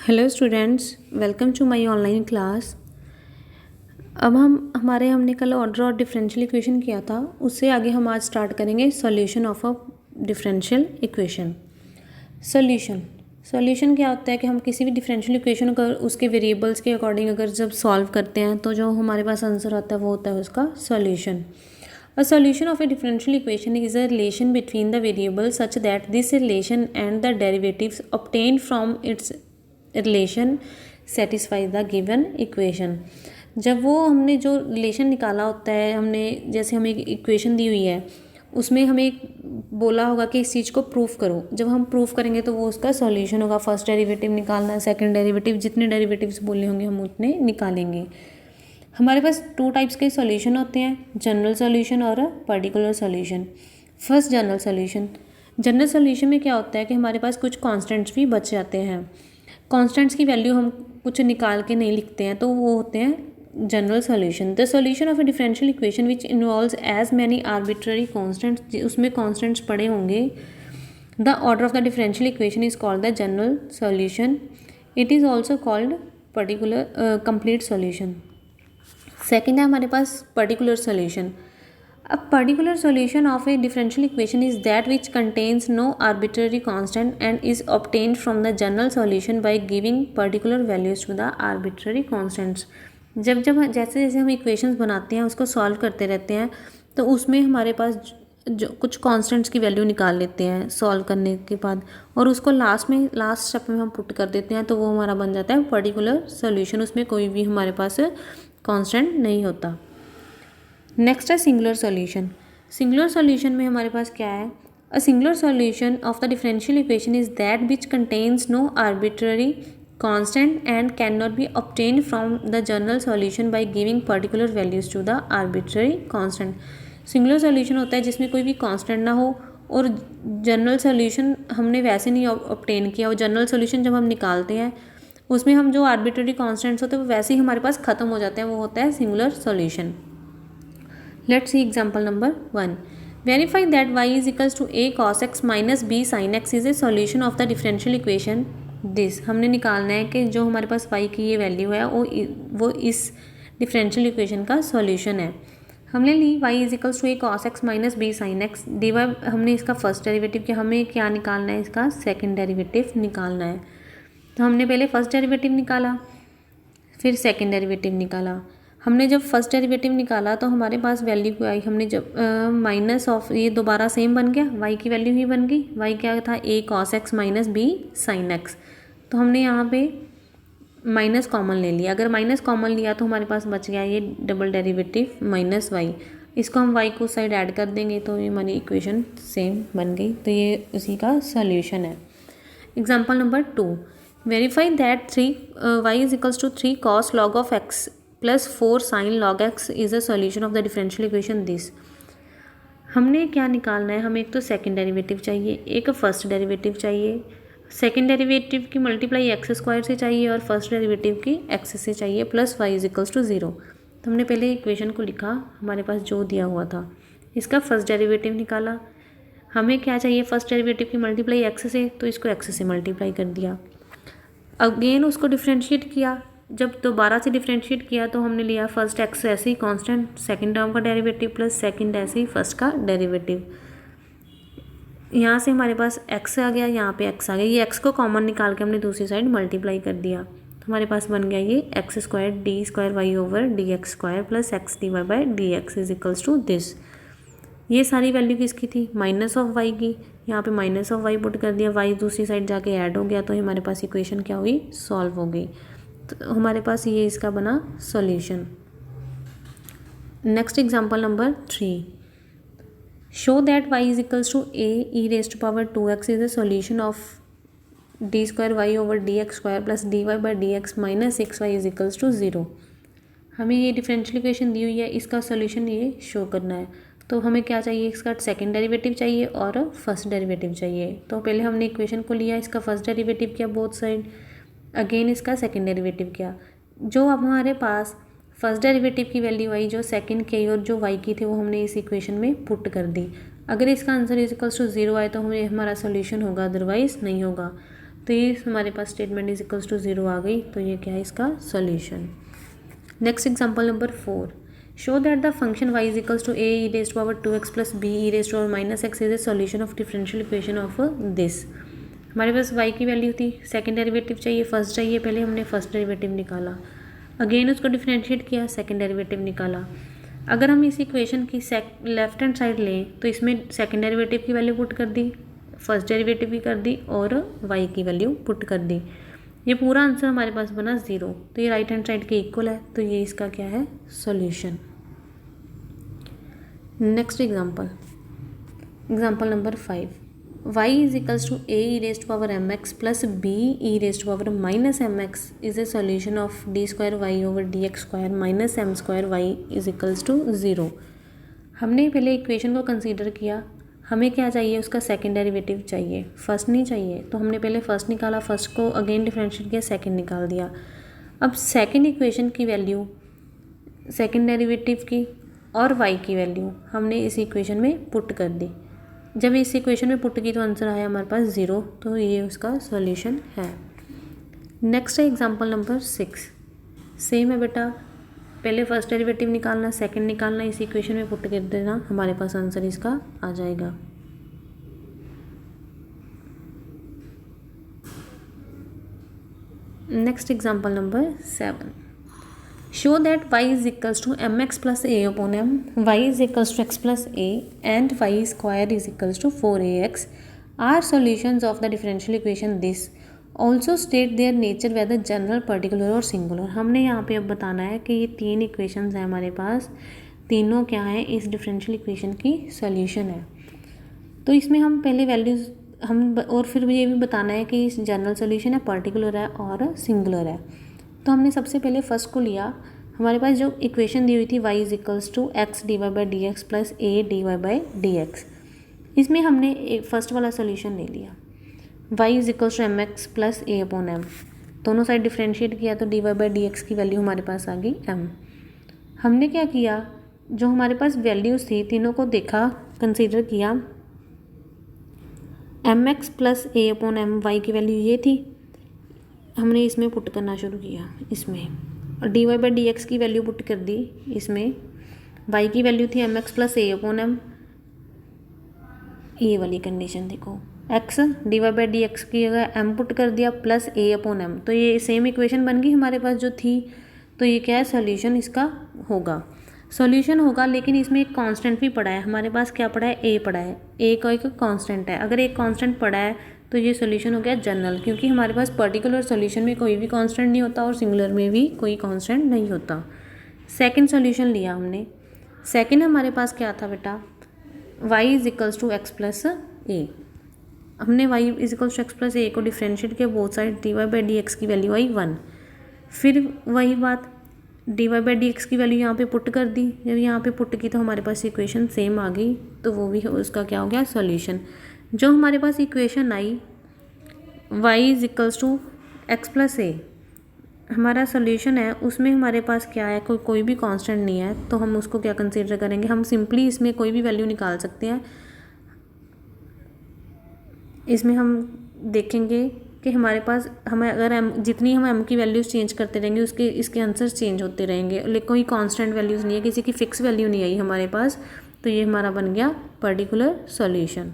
Hello students, welcome to my online class. अब हमने कल ऑर्डर और डिफरेंशियल इक्वेशन किया था, उससे आगे हम आज स्टार्ट करेंगे solution of a differential equation. Solution क्या होता है कि हम किसी भी डिफरेंशियल इक्वेशन को उसके वेरिएबल्स के अकॉर्डिंग अगर जब सॉल्व करते हैं तो जो हमारे पास आंसर आता है वो होता है उसका solution. A solution of a differential equation is a relation between the variables such that this relation and the derivatives obtained from its relation satisfy the given equation। जब वो हमने जो रिलेशन निकाला होता है, हमने जैसे हमें एक इक्वेशन दी हुई है उसमें हमें बोला होगा कि इस चीज़ को प्रूफ करो। जब हम प्रूफ करेंगे तो वो उसका सॉल्यूशन होगा। फर्स्ट डेरिवेटिव निकालना है, सेकंड डेरिवेटिव, जितने डेरिवेटिव्स बोले होंगे हम उतने निकालेंगे। हमारे पास टू टाइप्स के सॉल्यूशन होते हैं, जनरल सॉल्यूशन और particular solution. First general solution में क्या होता है कि हमारे पास कुछ कांस्टेंट्स भी बच जाते हैं। कांस्टेंट्स की वैल्यू हम कुछ निकाल के नहीं लिखते हैं तो वो होते हैं general solution. The solution of a differential equation which involves as many arbitrary constants, उसमें कांस्टेंट्स पड़े होंगे। The order of the differential equation is called the general solution. It is also called particular complete solution. Second है हमारे पास particular solution. अब particular solution of a differential equation is that which contains no arbitrary constant and is obtained from the general solution by giving particular values to the arbitrary constants. जब जैसे जैसे हम equations बनाते हैं, उसको solve करते रहते हैं, तो उसमें हमारे पास जो कुछ कांस्टेंट्स की वैल्यू निकाल लेते हैं सॉल्व करने के बाद, और उसको लास्ट स्टेप में हम पुट कर देते हैं, तो वो हमारा बन जाता है पर्टिकुलर सॉल्यूशन। उसमें कोई भी हमारे पास कांस्टेंट नहीं होता। नेक्स्ट है सिंगुलर सॉल्यूशन। सिंगुलर सॉल्यूशन में हमारे पास क्या है? A singular solution of the differential equation is that which contains no arbitrary constant and can not be obtained from the general solution by giving particular values to the arbitrary constant. Singular solution होता है जिसमें कोई भी constant ना हो और general solution हमने वैसे नहीं ऑब्टेन किया। और जनरल सॉल्यूशन जब हम निकालते हैं उसमें हम जो आर्बिट्ररी कांस्टेंट्स होते हैं वो वैसे ही हमारे पास खत्म हो जाते हैं, वो होता है singular solution. Let's see example number 1। Verify that y is equals to a cos x minus b sin x is a solution of the differential equation this. हमने निकालना है कि जो हमारे पास y की ये वैल्यू है वो इस डिफरेंशियल इक्वेशन का सॉल्यूशन है। हमने ली y is equals to a cos x minus b sin x, dy हमने इसका फर्स्ट डेरिवेटिव किया, हमें क्या निकालना है? इसका सेकेंड डेरिवेटिव निकालना है। तो हमने पहले फर्स्ट डेरिवेटिव निकाला, फिर सेकंड डेरिवेटिव निकाला। हमने जब फर्स्ट डेरिवेटिव निकाला तो हमारे पास वैल्यू आई, हमने जब माइनस ऑफ ये दोबारा सेम बन गया, y की वैल्यू ही बन गई। y क्या था? a cos x minus b sin x। तो हमने यहाँ पे माइनस कॉमन ले लिया। अगर माइनस कॉमन लिया तो हमारे पास बच गया ये डबल डेरिवेटिव माइनस y। इसको हम y को साइड ऐड कर देंगे तो ये हमारी इक्वेशन सेम बन गई। तो ये उसी का सॉल्यूशन है। Example number 2। Verify that y is equals to 3 cos log of x plus 4 sin log x is a solution of the differential equation this। हमने क्या निकालना है? हमें एक तो सेकंड डेरिवेटिव चाहिए, एक फर्स्ट डेरिवेटिव चाहिए। सेकंड डेरिवेटिव की मल्टीप्लाई एक्स स्क्वायर से चाहिए और फर्स्ट डेरिवेटिव की एक्स से चाहिए, plus y is equals to 0। तो हमने पहले इक्वेशन को लिखा, हमारे पास जो दिया हुआ था, इसका फर्स्ट डेरिवेटिव निकाला। हमें क्या चाहिए? फर्स्ट डेरिवेटिव की मल्टीप्लाई एक्स से, तो इसको एक्स से मल्टीप्लाई कर दिया। अगेन उसको डिफ्रेंशिएट किया। जब दोबारा से डिफ्रेंशिएट किया तो हमने लिया फर्स्ट एक्स ऐसे ही कांस्टेंट, सेकंड टर्म का डेरिवेटिव प्लस सेकंड ऐसे ही फर्स्ट का डेरिवेटिव। यहाँ से हमारे पास एक्स आ गया, यहाँ पे एक्स आ गया। ये एक्स को कॉमन निकाल के हमने दूसरी साइड मल्टीप्लाई कर दिया, तो हमारे पास बन गया ये x square d square y over d x square plus x d y by d x is equals to this. ये सारी वैल्यू किसकी थी? माइनस ऑफ वाई की। यहाँ पे माइनस ऑफ वाई पुट कर दिया, वाई दूसरी साइड जाके ऐड हो गया, तो हमारे पास इक्वेशन क्या हुई? सॉल्व हो गई। तो हमारे पास ये इसका बना solution. Next example number 3। Show that y is equals to a e raised to power 2x is a solution of d square y over d x square plus d y by d x minus 6y is equals to 0। हमें ये differential equation दी हुई है, इसका solution ये show करना है। तो हमें क्या चाहिए? इसका सेकंड डेरिवेटिव चाहिए और फर्स्ट डेरिवेटिव चाहिए। तो पहले हमने इक्वेशन को लिया, इसका फर्स्ट डेरिवेटिव किया बोथ साइड, अगेन इसका सेकंड डेरिवेटिव किया। जो अब हमारे पास फर्स्ट डेरिवेटिव की वैल्यू आई, जो सेकंड की और जो y की थी, वो हमने इस इक्वेशन में पुट कर दी। अगर इसका आंसर इज इक्वल्स टू 0 आए तो हमें हमारा सोल्यूशन होगा, अदरवाइज नहीं होगा। तो ये हमारे पास स्टेटमेंट इज इक्वल्स टू 0 आ गई, तो ये क्या है इसका solution. Next example number 4, show that the function y is equals to a e raised to power 2x plus b e raised to power minus x is a solution of differential equation of this. हमारे पास y की value थी, second derivative चाहिए, first चाहिए, पहले हमने first derivative निकाला, again उसको डिफरेंशिएट किया, सेकंड डेरिवेटिव निकाला। अगर हम इस इक्वेशन की लेफ्ट हैंड साइड लें तो इसमें सेकंड डेरिवेटिव की वैल्यू पुट कर दी, फर्स्ट डेरिवेटिव भी कर दी और y की वैल्यू पुट कर दी। ये पूरा आंसर हमारे पास बना 0, तो ये राइट हैंड साइड के इक्वल है, तो ये इसका क्या है solution. Next example number 5, y is equals to a e raised to power mx plus b e raised to power minus mx is a solution of d square y over dx square minus m square y is equals to 0। हमने पहले equation को consider किया, हमें क्या चाहिए, उसका second derivative चाहिए, first नहीं चाहिए, तो हमने पहले फर्स्ट निकाला, फर्स्ट को अगेन डिफरेंशिएट किया, सेकंड निकाल दिया। अब सेकंड इक्वेशन की वैल्यू, सेकंड डेरिवेटिव की और y की वैल्यू हमने इस इक्वेशन में पुट कर दी। जब इस इक्वेशन में पुट की तो आंसर आया हमारे पास 0, तो ये उसका सॉल्यूशन है। नेक्स्ट है एग्जांपल नंबर 6, सेम है बेटा, पहले फर्स्ट डेरिवेटिव निकालना, सेकंड निकालना, इस इक्वेशन में पुट कर देना, हमारे पास आंसर इसका आ जाएगा। Next example number 7, show that y is equals to mx plus a upon m, y is equals to x plus a and y square is equals to 4ax are solutions of the differential equation this. Also state their nature whether general, particular और singular. हमने यहाँ पे अब बताना है कि ये तीन इक्वेशंस हैं हमारे पास, तीनों क्या हैं, इस डिफरेंशियल इक्वेशन की सॉल्यूशन है। तो इसमें हम पहले वैल्यूज़ और फिर ये भी बताना है कि इस जनरल सॉल्यूशन है, पर्टिकुलर है और सिंगुलर है। तो हमने सबसे पहले फर्स्ट को लिया, हमारे पास जो इक्वेशन दी हुई थी y is equals to x d y by d x plus a d y by d x, इसमें हमने एक फर्स्ट वाला सोल्यूशन ले लिया, y is equals to m x plus a upon m, दोनों साइड डिफ्रेंशिएट किया तो d y by d x की वैल्यू हमारे पास आ गई m। हमने क्या किया, जो हमारे पास वैल्यूज़ थी तीनों को देखा, कंसीडर किया, M x plus a upon M, Y की वैल्यू ये थी, हमने इसमें पुट करना शुरू किया इसमें, और d y by d x की वैल्यू पुट कर दी इसमें, वाई की वैल्यू थी m x plus a upon m, ये वाली कंडीशन देखो, x d y by d x की जगह एम पुट कर दिया प्लस ए अपॉन एम, तो ये सेम इक्वेशन बन गई हमारे पास जो थी। तो ये क्या है, सोल्यूशन इसका होगा, सॉल्यूशन होगा। लेकिन इसमें एक कांस्टेंट भी पड़ा है हमारे पास, क्या पड़ा है, ए पड़ा है, ए का एक कांस्टेंट है। अगर एक कांस्टेंट पड़ा है तो ये सॉल्यूशन हो गया जनरल, क्योंकि हमारे पास पर्टिकुलर सॉल्यूशन में कोई भी कांस्टेंट नहीं होता और सिंगुलर में भी कोई कांस्टेंट नहीं होता। सेकंड सॉल्यूशन लिया हमने, सेकंड हमारे पास क्या था बेटा, y is equals to x plus a, हमने y is equals to x plus a को डिफ्रेंशिएट किया, both side d y by d x की वैल्यू आई 1, फिर वही बात d y by d x की वैल्यू यहाँ पे पुट कर दी, जब यहाँ पे पुट की तो हमारे पास इक्वेशन सेम आ गई, तो वो भी उसका क्या हो गया सॉल्यूशन। जो हमारे पास इक्वेशन आई y is equals to x plus a, हमारा सॉल्यूशन है, उसमें हमारे पास क्या है, कोई भी कांस्टेंट नहीं है, तो हम उसको क्या कंसीडर करेंगे, हम सिंपली इसमें कोई भी वैल्यू निकाल सकते हैं। इसमें हम देखेंगे कि हमारे पास हमें अगर जितनी हम m की वैल्यूज़ चेंज करते रहेंगे इसके आंसर चेंज होते रहेंगे, लेकिन कोई कांस्टेंट वैल्यूज़ नहीं है, किसी की फिक्स वैल्यू नहीं आई हमारे पास, तो ये हमारा बन गया पर्टिकुलर सॉल्यूशन।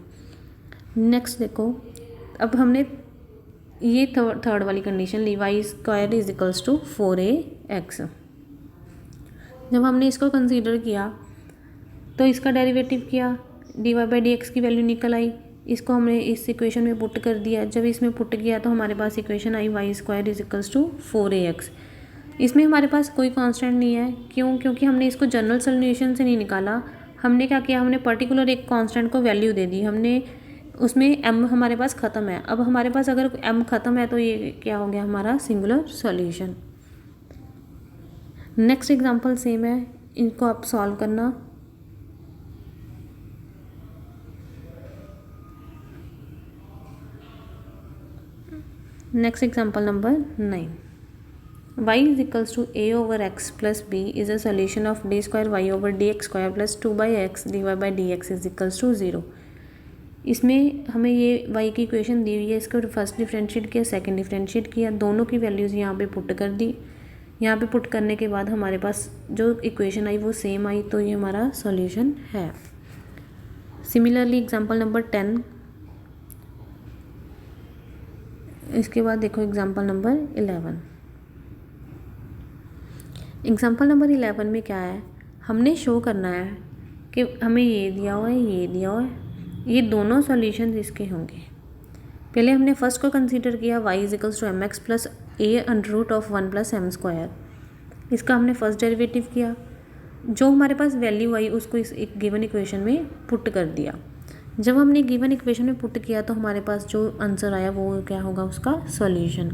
नेक्स्ट देखो, अब हमने ये थर्ड वाली कंडीशन ली, y square is equals to 4ax। जब हमने इसको कंसीडर किया तो इसका डेरिवेटिव किया, d y by d x की वैल्यू निकल आई, इसको हमने इस इक्वेशन में पुट कर दिया, जब इसमें पुट किया तो हमारे पास इक्वेशन आई y square is equals to 4ax। इसमें हमारे पास कोई कांस्टेंट नहीं है, क्यों, क्योंकि हमने इसको जनरल सॉल्यूशन से नहीं निकाला, हमने क्या किया, हमने पर्टिकुलर एक कांस्टेंट को वैल्यू दे दी, हमने उसमें m हमारे पास ख़त्म है। अब हमारे पास अगर m ख़त्म है तो ये क्या हो गया, हमारा singular solution. Next example same है, इनको आप सॉल्व करना। Next example number 9, y is equals to a over x plus b is a solution of d square y over d x square plus 2 by x d y by d x is equals to 0। इसमें हमें ये y की equation दी हुई है, इसको first differentiate किया, second differentiate किया, दोनों की वैल्यूज़ यहाँ पे पुट कर दी। यहाँ पे पुट करने के बाद हमारे पास जो इक्वेशन आई वो सेम आई, तो ये हमारा सॉल्यूशन है। सिमिलरली एग्जांपल नंबर 10, इसके बाद देखो एग्जांपल नंबर 11। एग्जांपल नंबर 11 में क्या है, हमने शो करना है कि हमें ये दिया हुआ है, ये दिया हुआ है, ये दोनों सॉल्यूशंस इसके होंगे। पहले हमने फर्स्ट को कंसीडर किया y equals to mx plus a under root of 1 plus m square. इसका हमने फर्स्ट डेरिवेटिव किया, जो हमारे पास वैल्यू आई उसको इस एक गिवन इक्वेशन में पुट कर दिया। जब हमने गिवन इक्वेशन में पुट किया तो हमारे पास जो आंसर आया वो क्या होगा, उसका सॉल्यूशन।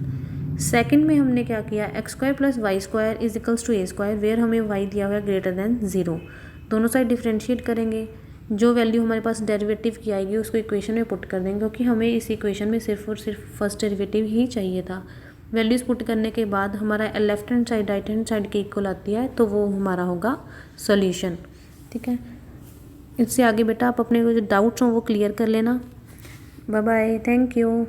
सेकंड में हमने क्या किया, x square plus y square is equals to a square, where हमें y दिया हुआ है ग्रेटर देन 0। दोनों साइड डिफ्रेंशिएट करेंगे, जो वैल्यू हमारे पास डेरिवेटिव की आएगी उसको इक्वेशन में पुट कर देंगे, क्योंकि हमें इस इक्वेशन में सिर्फ और सिर्फ फर्स्ट डेरिवेटिव ही चाहिए था। वैल्यूज़ पुट करने के बाद हमारा left hand side right hand side के इक्वल आती है, तो वो हमारा होगा सॉल्यूशन। ठीक है, इससे आगे बेटा आप अपने जो डाउट्स हों वो क्लियर कर लेना। Bye bye, thank you.